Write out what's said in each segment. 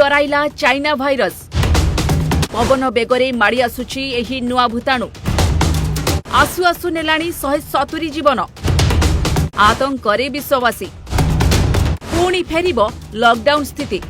डराइला China virus पवन बेगरे माड़ी आसुची एही नुआ भूताणु आसु आसु नेलाणी 170 जीवन आतंकरे विश्ववासी पुणी फेरिबो लॉकडाउन स्थिति।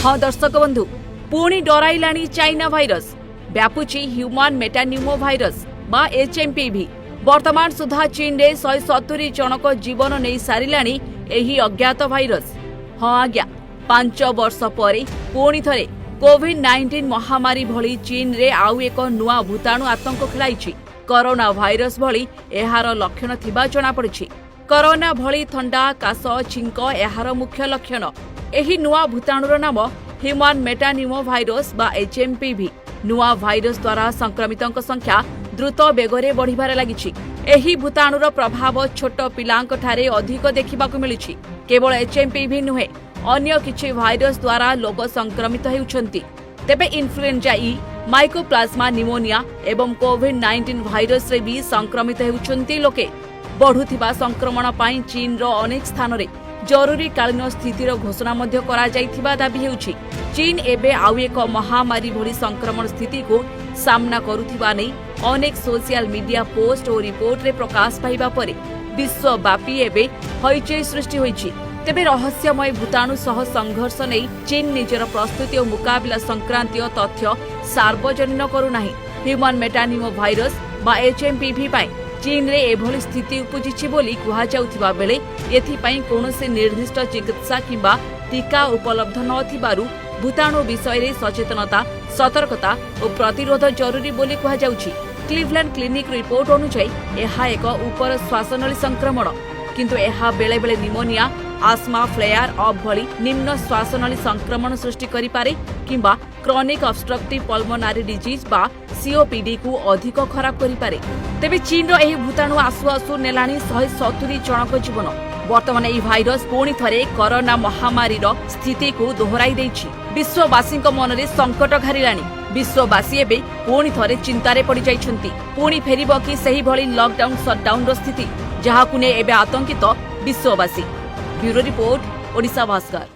हाँ दर्शक बंधु पुणी डराइलाणी चाइना भाइरस व्यापुची ह्यूमन मेटान्यूमो भाइरस बा HMPV। वर्तमान सुधा चीन रे 170 जनक जीवन नहीं सारिलाणी एही अज्ञात भाइरस। हाँ आज्ञा 5 वर्ष परे पुणी थरे कोविड-19 महामारी भली चीन रे आउ एक नुआ भूताणु आतंक खेलाइछि। कोरोना भाइरस भली एहार लक्षण थिबा जणा पड़िछि। कोरोना भली थंडा काश छिंक एहार मुख्य लक्षण। एही नुआ भूताणुर नाम ह्यूमन मेटान्यूमो भाइरस बा HMPV। नुआ भाइरस द्वारा संक्रमितों संख्या द्रुत बेगरे बढ़िबार लागिछि। एही भूताणुर प्रभाव छोट पिलांक ठारे अधिक देखिबाकु मिलिछि। केवल HMPV नुहे अन्य किछि भाइरस द्वारा लोक संक्रमित हेउछन्ति। तेबे इन्फ्लुएंजा ई माइकोप्लाज्मा निमोनिया एवं कोविड-19 भाइरस रे भी संक्रमित हेउछन्ति लोके। बढ़ुथिबा संक्रमण पाई चीन रो अनेक स्थान रे जरूरी कालीन स्थितिर घोषणा मध्य करा जाइथिबा दाबी हेउछि। चीन एबे आउ एक महामारी भली संक्रमण स्थिति को सामना करुथिबा नै अनेक सोशल मीडिया पोस्ट और रिपोर्ट रे प्रकाश पाइबा परे विश्वव्यापी एबे हईचई सृष्टि होइछि। तेबे रहस्यमय भूताणु सह संघर्ष नै चीन निजर प्रस्तुति और मुकाबला संक्रांतीय तथ्य सार्वजनीन करुनाही। ह्यूमन मेटान्यूमो भाइरस बा HMPV पाई चीन रे एभली स्थिति उपजिछि बोली कुहा जाउथिबा बेले एथिपाई कोनोसे निर्दिष्ट चिकित्सा किंबा टीका उपलब्ध नथिबारु भूताणु विषय रे सचेतनता सतर्कता और प्रतिरोध जरूरी बोली कुहा जाउछि। क्लिवलैंड क्लिनिक रिपोर्ट अनुसार एहा एक उपर श्वासनली संक्रमण किंतु एहा बेले बेले निमोनिया आस्मा फ्लेयर अफ भली निम्न श्वासनली संक्रमण सृष्टि करि पारे किंबा क्रॉनिक ऑब्स्ट्रक्टिव पल्मोनारी डिजीज बा COPD को अधिक खराब करि पारे। तेबे चीन रो एही भूताणु आसु आसु नेलाणी 170 जनक जीवन। वर्तमान एही भाइरस पुणी थरे कोरोना महामारी रो स्थिति को दोहराई दैछि। विश्ववासी मन रे संकट घारिलाणी। विश्ववासी एबे पुणी थरे चिंतारे पड़ी जाइछन्ति। पुणी फेरिबो कि सही भली लॉकडाउन शटडाउन रो स्थिति जहाकु ने एबे आतंकित विश्ववासी। Bureau report Odisha Bhaskar.